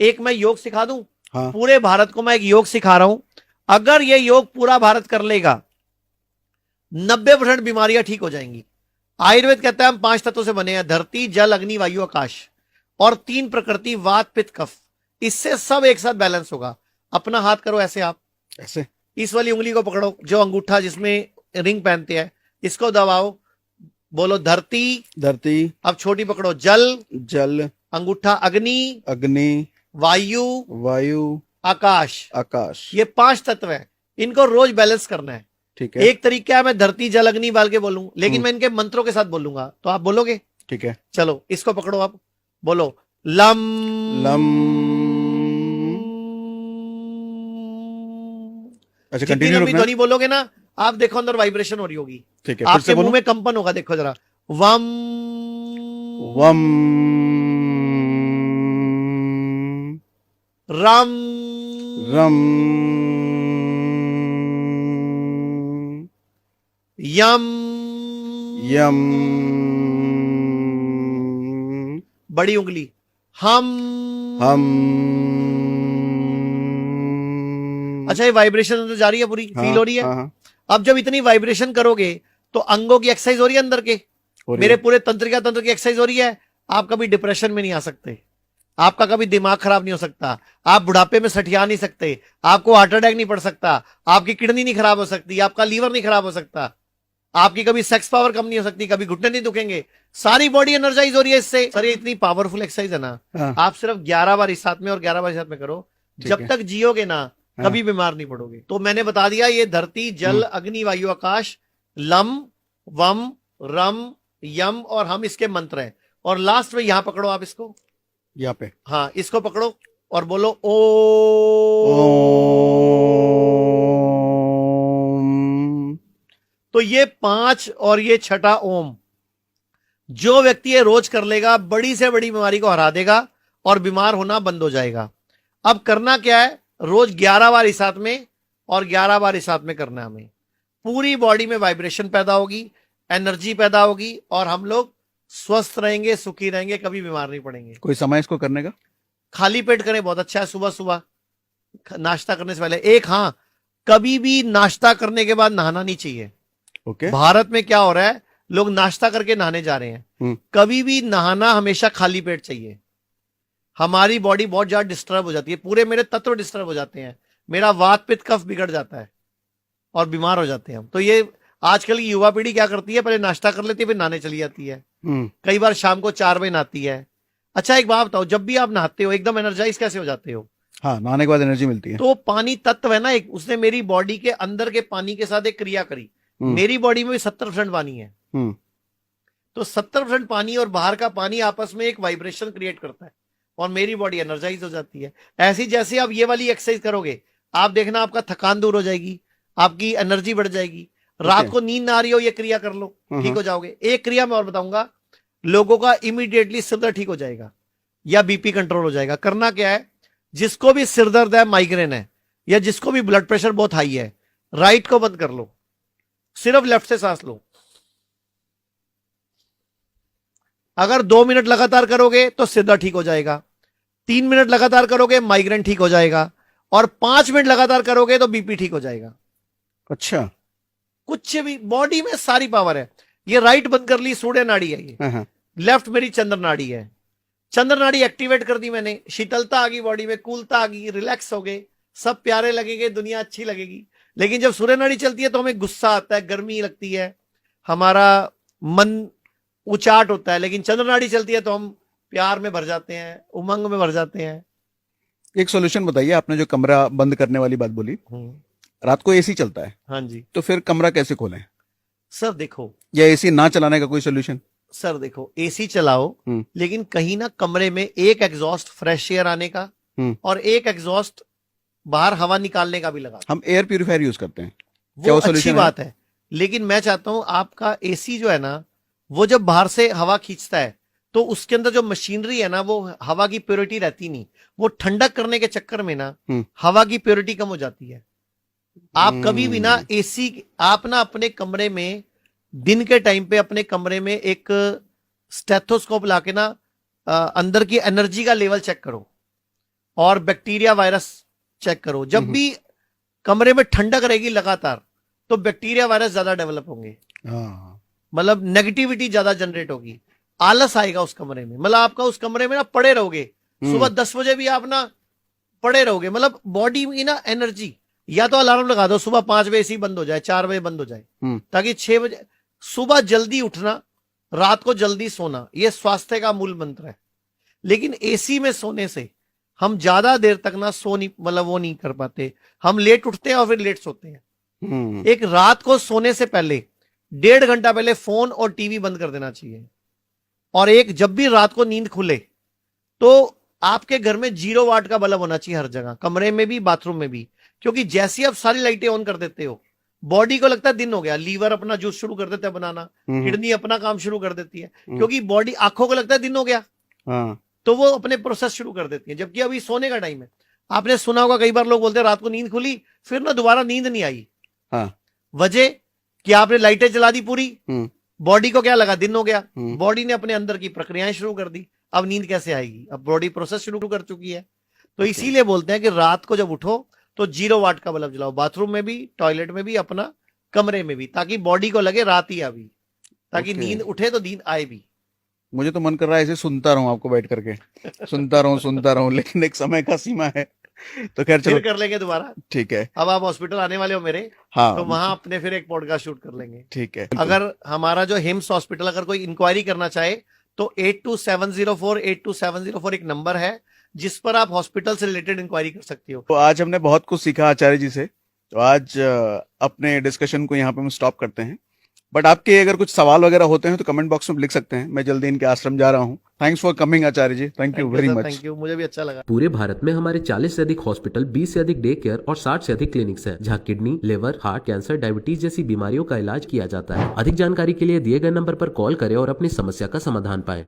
एक मैं योग सिखा दूं। हाँ। पूरे भारत को मैं एक योग सिखा रहा हूं। अगर ये योग पूरा भारत कर लेगा 90% बीमारियां ठीक हो जाएंगी। आयुर्वेद कहता है हम 5 तत्वों से बने हैं, धरती जल अग्नि वायु आकाश, और 3 प्रकृति वात पित्त कफ। इससे सब एक साथ बैलेंस होगा। अपना हाथ करो ऐसे, आप ऐसे इस वाली उंगली को पकड़ो, जो अंगूठा जिसमें रिंग पहनते हैं, इसको दबाओ, बोलो धरती। धरती, अब छोटी पकड़ो, जल, जल, अंगूठा अग्नि, अग्नि, वायु, वायु, आकाश। आकाश। ये 5 तत्व है, इनको रोज बैलेंस करना है। ठीक है। एक तरीका है मैं धरती जल अग्नि बाल के बोलूं, लेकिन मैं इनके मंत्रों के साथ बोलूंगा, तो आप बोलोगे? ठीक है। चलो इसको पकड़ो, आप बोलो लम लम। अच्छा, जितनी कंटिन्यू लंबी रखना है। ध्वनि बोलोगे ना, आप देखो अंदर वाइब्रेशन हो रही होगी। ठीक है, फिर आपके से मुंह बोलो। में कंपन होगा, देखो जरा। वम वम। रम रम। यम यम। बड़ी उंगली हम। हम। अच्छा, ये वाइब्रेशन तो जा रही है, पूरी फील हो रही है। हाँ, हाँ, अब जब इतनी वाइब्रेशन करोगे तो अंगों की एक्सरसाइज हो रही है अंदर के, हो रही मेरे है। पूरे तंत्रिका तंत्र की एक्सरसाइज हो रही है। आप कभी डिप्रेशन में नहीं आ सकते, आपका कभी दिमाग खराब नहीं हो सकता, आप बुढ़ापे में सठिया नहीं सकते, आपको हार्ट अटैक नहीं पड़ सकता, आपकी किडनी नहीं खराब हो सकती, आपका लीवर नहीं खराब हो सकता, आपकी कभी सेक्स पावर कम नहीं हो सकती, कभी घुटने नहीं दुखेंगे, सारी बॉडी एनर्जाइज हो रही है इससे। सर ये इतनी पावरफुल एक्सरसाइज है ना, हाँ। आप सिर्फ 11 बार इस हाथ में और 11 बार इस हाथ में करो, ठीक जब है। तक जियोगे ना हाँ। कभी बीमार नहीं पड़ोगे। तो मैंने बता दिया, ये धरती जल अग्नि वायु आकाश, लम वम रम यम और हम इसके मंत्र हैं। और लास्ट में यहां पकड़ो आप इसको, यहाँ पे। हाँ इसको पकड़ो और बोलो ओ। ओम। तो ये 5 और ये छठा ओम, जो व्यक्ति ये रोज कर लेगा बड़ी से बड़ी बीमारी को हरा देगा और बीमार होना बंद हो जाएगा। अब करना क्या है, रोज 11 बार इस हाथ में और 11 बार इस हाथ में करना है हमें। पूरी बॉडी में वाइब्रेशन पैदा होगी, एनर्जी पैदा होगी, और हम लोग स्वस्थ रहेंगे, सुखी रहेंगे, कभी बीमार नहीं पड़ेंगे। कोई समय इसको करने का? खाली पेट करें, बहुत अच्छा है। सुबह सुबह नाश्ता करने से पहले एक, हाँ कभी भी नाश्ता करने के बाद नहाना नहीं चाहिए। ओके। भारत में क्या हो रहा है, लोग नाश्ता करके नहाने जा रहे हैं। कभी भी नहाना हमेशा खाली पेट चाहिए। हमारी बॉडी बहुत ज्यादा डिस्टर्ब हो जाती है, पूरे मेरे तत्व डिस्टर्ब हो जाते हैं, मेरा वात पित्त कफ बिगड़ जाता है और बीमार हो जाते हैं हम। तो ये आजकल की युवा पीढ़ी क्या करती है, पहले नाश्ता कर लेती है फिर नहाने चली जाती है। कई बार शाम को 4 बजे नहाती है। अच्छा एक बात बताओ, जब भी आप नहाते हो एकदम एनर्जाइज कैसे हो जाते हो? हाँ, नहाने के बाद एनर्जी मिलती है। तो पानी तत्व है ना एक, उसने मेरी बॉडी के अंदर के पानी के साथ एक क्रिया करी। मेरी बॉडी में भी 70% पानी है, तो 70% पानी और बाहर का पानी आपस में एक वाइब्रेशन क्रिएट करता है और मेरी बॉडी एनर्जाइज हो जाती है। ऐसी जैसे आप ये वाली एक्सरसाइज करोगे, आप देखना आपका थकान दूर हो जाएगी, आपकी एनर्जी बढ़ जाएगी। रात को नींद ना आ रही हो, ये क्रिया कर लो, ठीक हो जाओगे। एक क्रिया मैं और बताऊंगा, लोगों का इमीडिएटली सिर दर्द ठीक हो जाएगा या बीपी कंट्रोल हो जाएगा। करना क्या है, जिसको भी सिर दर्द है, माइग्रेन है, या जिसको भी ब्लड प्रेशर बहुत हाई है, राइट को बंद कर लो, सिर्फ लेफ्ट से सांस लो। अगर 2 मिनट लगातार करोगे तो सिर दर्द ठीक हो जाएगा, 3 मिनट लगातार करोगे माइग्रेन ठीक हो जाएगा, और 5 मिनट लगातार करोगे तो बीपी ठीक हो जाएगा। अच्छा, कुछ भी, बॉडी में सारी पावर है। ये राइट बंद कर ली, सूर्य नाड़ी है ये, लेफ्ट मेरी चंद्र नाड़ी है। चंद्र नाड़ी एक्टिवेट कर दी मैंने, शीतलता आ गई बॉडी में, कूलता आ गई, रिलैक्स हो गए, सब प्यारे लगेंगे, दुनिया अच्छी लगेगी। लेकिन जब सूर्य नाड़ी चलती है तो हमें गुस्सा आता है, गर्मी लगती है, हमारा मन उचाट होता है। लेकिन चंद्र नाड़ी चलती है तो हम प्यार में भर जाते हैं, उमंग में भर जाते हैं। एक सॉल्यूशन बताइए, आपने जो कमरा बंद करने वाली बात बोली, रात को एसी चलता है, हाँ जी, तो फिर कमरा कैसे खोलें? सर देखो, या एसी ना चलाने का कोई सॉल्यूशन? सर देखो, एसी चलाओ, लेकिन कहीं ना कमरे में एक एग्जॉस्ट फ्रेश एयर आने का और एक एग्जॉस्ट बाहर हवा निकालने का भी लगा। हम एयर प्यूरिफायर यूज करते हैं, वो अच्छी बात है, लेकिन मैं चाहता हूं आपका एसी जो है ना, वो जब बाहर से हवा खींचता है तो उसके अंदर जो मशीनरी है ना, वो हवा की प्योरिटी रहती नहीं, वो ठंडक करने के चक्कर में ना हवा की प्योरिटी कम हो जाती है। आप कभी भी ना एसी, आप ना अपने कमरे में दिन के टाइम पे अपने कमरे में एक स्टेथोस्कोप लाके ना अंदर की एनर्जी का लेवल चेक करो, और बैक्टीरिया वायरस चेक करो। जब भी कमरे में ठंडक रहेगी लगातार तो बैक्टीरिया वायरस ज्यादा डेवलप होंगे, मतलब नेगेटिविटी ज्यादा जनरेट होगी, आलस आएगा उस कमरे में। मतलब आपका उस कमरे में ना पड़े रहोगे, सुबह 10 बजे भी आप ना पड़े रहोगे, मतलब बॉडी में ना एनर्जी। या तो अलार्म लगा दो सुबह 5 बजे एसी बंद हो जाए, 4 बजे बंद हो जाए, ताकि 6 बजे सुबह जल्दी उठना, रात को जल्दी सोना, यह स्वास्थ्य का मूल मंत्र है। लेकिन एसी में सोने से हम ज्यादा देर तक ना सो नहीं, मतलब वो नहीं कर पाते, हम लेट उठते हैं और फिर लेट सोते हैं। एक रात को सोने से पहले 1.5 घंटा पहले फोन और टीवी बंद कर देना चाहिए। और एक जब भी रात को नींद खुले तो आपके घर में 0 वाट का बल्ब होना चाहिए हर जगह, कमरे में भी बाथरूम में भी। क्योंकि जैसे आप सारी लाइटें ऑन कर देते हो, बॉडी को लगता है दिन हो गया, लीवर अपना जूस शुरू कर देता है बनाना, किडनी अपना काम शुरू कर देती है, क्योंकि बॉडी, आंखों को लगता है दिन हो गया, तो वो अपने प्रोसेस शुरू कर देती है। जबकि अभी सोने का टाइम है। आपने सुना होगा कई बार लोग बोलते हैं रात को नींद खुली फिर ना दोबारा नींद नहीं आई। वजह कि आपने लाइटें जला दी पूरी, बॉडी को क्या लगा दिन हो गया, बॉडी ने अपने अंदर की प्रक्रियाएं शुरू कर दी। अब नींद कैसे आएगी, अब बॉडी प्रोसेस शुरू कर चुकी है। तो इसीलिए बोलते हैं कि रात को जब उठो तो 0 वाट का बल्ब जलाओ, बाथरूम में भी, टॉयलेट में भी, अपना कमरे में भी, ताकि बॉडी को लगे रात ही अभी, ताकि नींद उठे तो नींद आए भी। मुझे तो मन कर रहा है ऐसे सुनता रहूं आपको बैठ करके, सुनता रहूं, लेकिन एक समय का सीमा है। तो खैर चलो, फिर कर लेंगे दोबारा, ठीक है। अब आप हॉस्पिटल आने वाले हो मेरे, हाँ, तो वहां अपने फिर एक पॉडकास्ट शूट कर लेंगे, ठीक है। अगर हमारा जो हिम्स हॉस्पिटल, अगर कोई इंक्वायरी करना चाहे तो 8270482704 एक नंबर है जिस पर आप हॉस्पिटल से रिलेटेड इंक्वायरी कर सकती हो। तो आज हमने बहुत कुछ सीखा आचार्य जी से, तो आज अपने डिस्कशन को यहाँ पे हम स्टॉप करते हैं। बट आपके अगर कुछ सवाल वगैरह होते हैं तो कमेंट बॉक्स में लिख सकते हैं। मैं जल्दी इनके आश्रम जा रहा हूँ। Thanks for coming Acharya ji, thank you very much. Thank you, मुझे भी अच्छा लगा। पूरे भारत में हमारे 40 से अधिक हॉस्पिटल, 20 से अधिक डे केयर और 60 से अधिक क्लिनिक्स हैं, जहां kidney, liver, heart, cancer, diabetes जैसी बीमारियों का इलाज किया जाता है। अधिक जानकारी के लिए दिए गए नंबर पर कॉल करें और अपनी समस्या का समाधान पाएं।